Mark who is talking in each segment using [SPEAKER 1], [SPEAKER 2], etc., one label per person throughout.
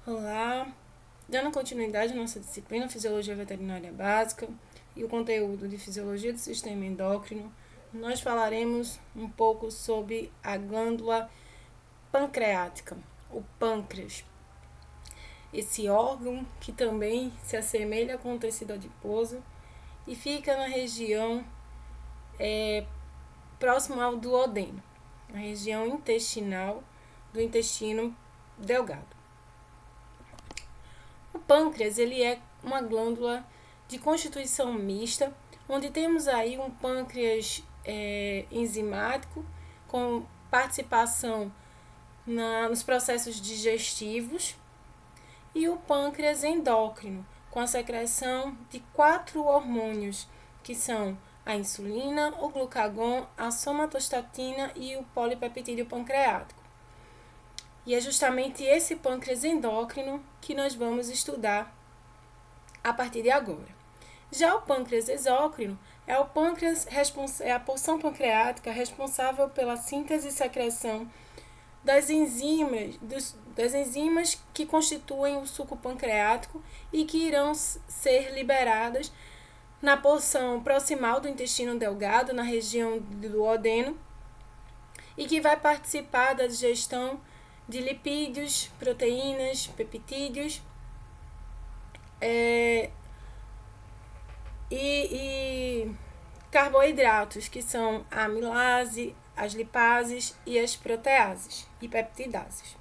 [SPEAKER 1] Olá, dando continuidade à nossa disciplina Fisiologia Veterinária Básica e o conteúdo de Fisiologia do Sistema Endócrino, nós falaremos um pouco sobre a glândula pancreática, o pâncreas. Esse órgão que também se assemelha com o tecido adiposo e fica na região próximo ao duodeno, na região intestinal do intestino delgado. O pâncreas ele é uma glândula de constituição mista, onde temos aí um pâncreas enzimático com participação nos processos digestivos e o pâncreas endócrino com a secreção de 4 hormônios que são a insulina, o glucagon, a somatostatina e o polipeptídeo pancreático. E é justamente esse pâncreas endócrino que nós vamos estudar a partir de agora. Já o pâncreas exócrino é o pâncreas é a porção pancreática responsável pela síntese e secreção das enzimas que constituem o suco pancreático e que irão ser liberadas na porção proximal do intestino delgado, na região do duodeno, e que vai participar da digestão de lipídios, proteínas, peptídeos e carboidratos, que são a amilase, as lipases e as proteases e peptidases.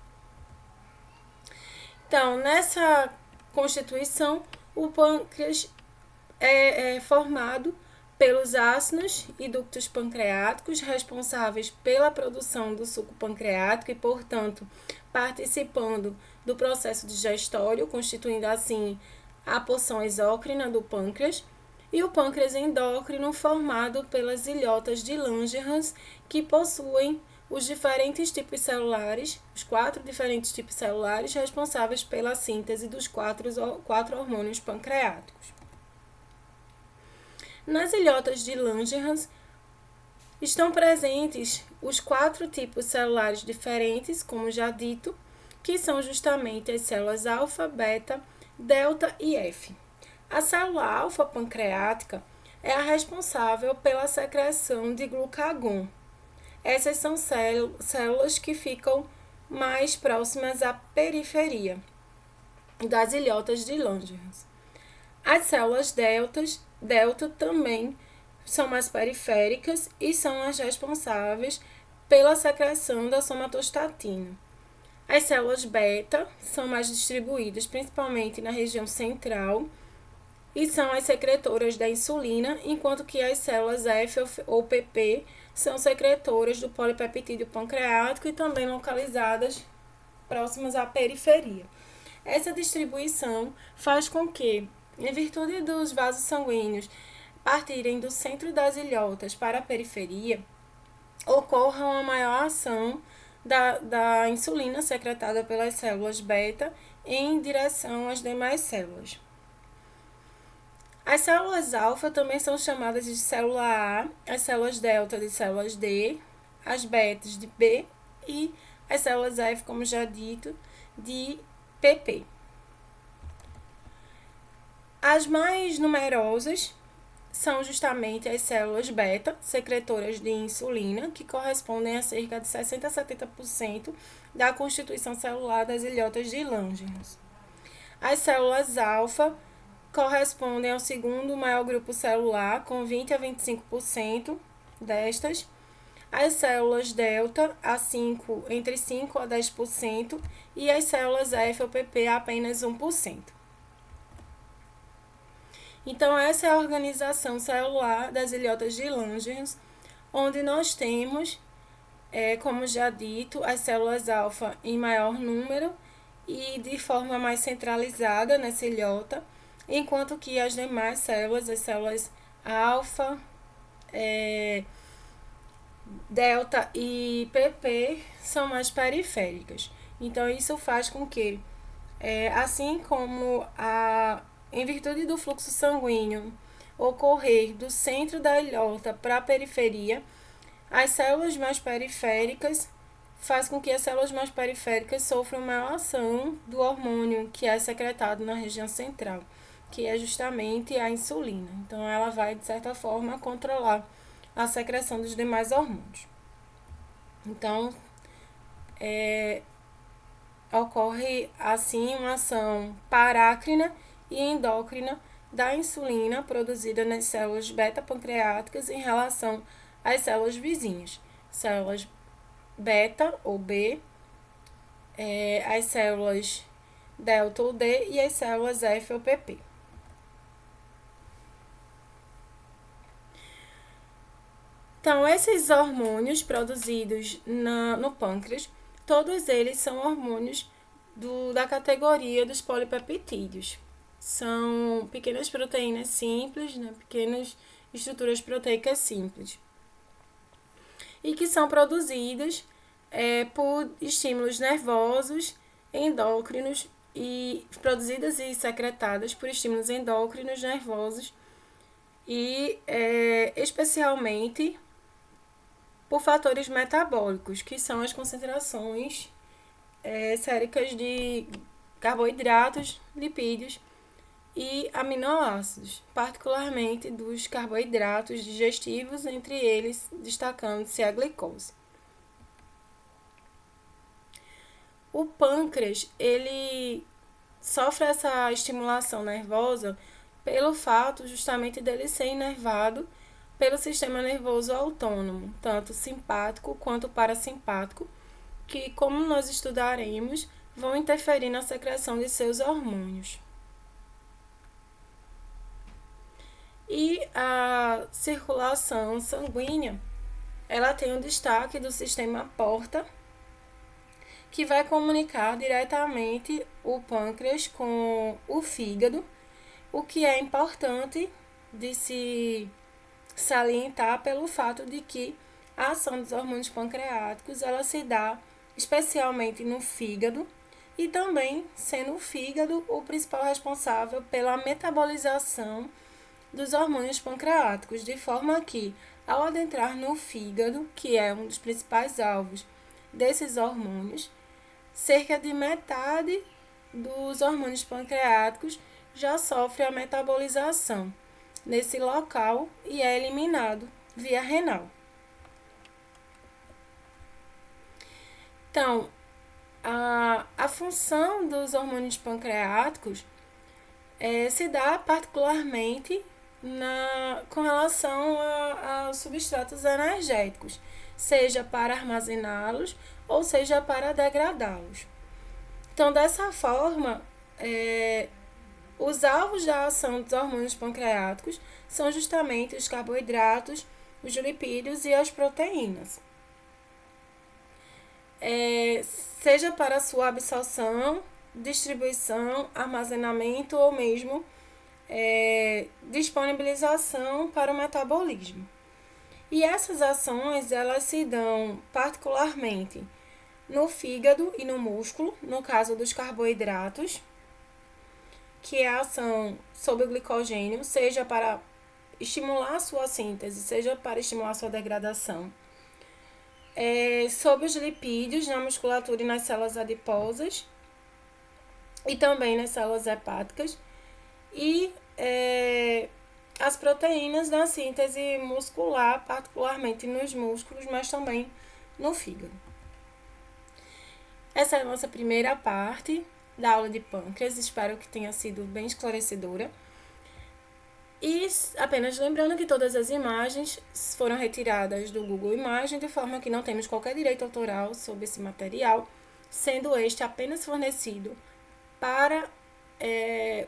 [SPEAKER 1] Então, nessa constituição, o pâncreas é formado pelos ácidos e ductos pancreáticos responsáveis pela produção do suco pancreático e, portanto, participando do processo digestório, constituindo assim a porção exócrina do pâncreas, e o pâncreas endócrino formado pelas ilhotas de Langerhans, que possuem os diferentes tipos celulares, os 4 diferentes tipos celulares responsáveis pela síntese dos 4 hormônios pancreáticos. Nas ilhotas de Langerhans estão presentes os 4 tipos celulares diferentes, como já dito, que são justamente as células alfa, beta, delta e F. A célula alfa pancreática é a responsável pela secreção de glucagon. Essas são células que ficam mais próximas à periferia das ilhotas de Langerhans. As células delta também são mais periféricas e são as responsáveis pela secreção da somatostatina. As células beta são mais distribuídas principalmente na região central e são as secretoras da insulina, enquanto que as células F ou PP são secretoras do polipeptídeo pancreático e também localizadas próximas à periferia. Essa distribuição faz com que, em virtude dos vasos sanguíneos partirem do centro das ilhotas para a periferia, ocorra uma maior ação da insulina secretada pelas células beta em direção às demais células. As células alfa também são chamadas de célula A, as células delta de células D, as betas de B e as células F, como já dito, de PP. As mais numerosas são justamente as células beta, secretoras de insulina, que correspondem a cerca de 60 a 70% da constituição celular das ilhotas de Langerhans. As células alfa correspondem ao segundo maior grupo celular, com 20 a 25% destas. As células delta, entre 5 a 10%, e as células F ou PP, apenas 1%. Então, essa é a organização celular das ilhotas de Langerhans, onde nós temos, como já dito, as células alfa em maior número e de forma mais centralizada nessa ilhota, enquanto que as demais células, as células alfa, delta e PP, são mais periféricas. Então, isso faz com que, assim como em virtude do fluxo sanguíneo ocorrer do centro da ilhota para a periferia, as células mais periféricas faz com que as células mais periféricas sofram maior ação do hormônio que é secretado na região central, que é justamente a insulina. Então, ela vai, de certa forma, controlar a secreção dos demais hormônios. Então, ocorre, assim, uma ação parácrina e endócrina da insulina produzida nas células beta-pancreáticas em relação às células vizinhas, células beta ou B, as células delta ou D e as células F ou PP. Então, esses hormônios produzidos no pâncreas, todos eles são hormônios da categoria dos polipeptídeos. São pequenas proteínas simples, né, pequenas estruturas proteicas simples. E que são produzidas por estímulos nervosos, endócrinos, e produzidas e secretadas por estímulos endócrinos, nervosos e especialmente por fatores metabólicos, que são as concentrações séricas de carboidratos, lipídios e aminoácidos, particularmente dos carboidratos digestivos, entre eles destacando-se a glicose. O pâncreas, ele sofre essa estimulação nervosa pelo fato justamente dele ser inervado pelo sistema nervoso autônomo, tanto simpático quanto parasimpático, que, como nós estudaremos, vão interferir na secreção de seus hormônios. E a circulação sanguínea, ela tem o destaque do sistema porta, que vai comunicar diretamente o pâncreas com o fígado, o que é importante de se salientar pelo fato de que a ação dos hormônios pancreáticos ela se dá especialmente no fígado e também sendo o fígado o principal responsável pela metabolização dos hormônios pancreáticos, de forma que, ao adentrar no fígado, que é um dos principais alvos desses hormônios, cerca de metade dos hormônios pancreáticos já sofre a metabolização nesse local e é eliminado via renal. Então, a função dos hormônios pancreáticos se dá particularmente com relação aos substratos energéticos, seja para armazená-los ou seja para degradá-los. Então, dessa forma, os alvos da ação dos hormônios pancreáticos são justamente os carboidratos, os lipídios e as proteínas. Seja para sua absorção, distribuição, armazenamento ou mesmo disponibilização para o metabolismo. E essas ações, elas se dão particularmente no fígado e no músculo, no caso dos carboidratos, que é a ação sobre o glicogênio, seja para estimular a sua síntese, seja para estimular a sua degradação. Sobre os lipídios na musculatura e nas células adiposas, e também nas células hepáticas, e as proteínas na síntese muscular, particularmente nos músculos, mas também no fígado. Essa é a nossa primeira parte da aula de pâncreas, espero que tenha sido bem esclarecedora. E apenas lembrando que todas as imagens foram retiradas do Google Imagens, de forma que não temos qualquer direito autoral sobre esse material, sendo este apenas fornecido para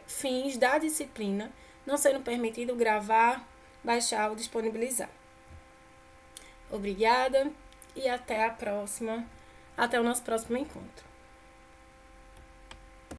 [SPEAKER 1] fins da disciplina, não sendo permitido gravar, baixar ou disponibilizar. Obrigada e até o nosso próximo encontro.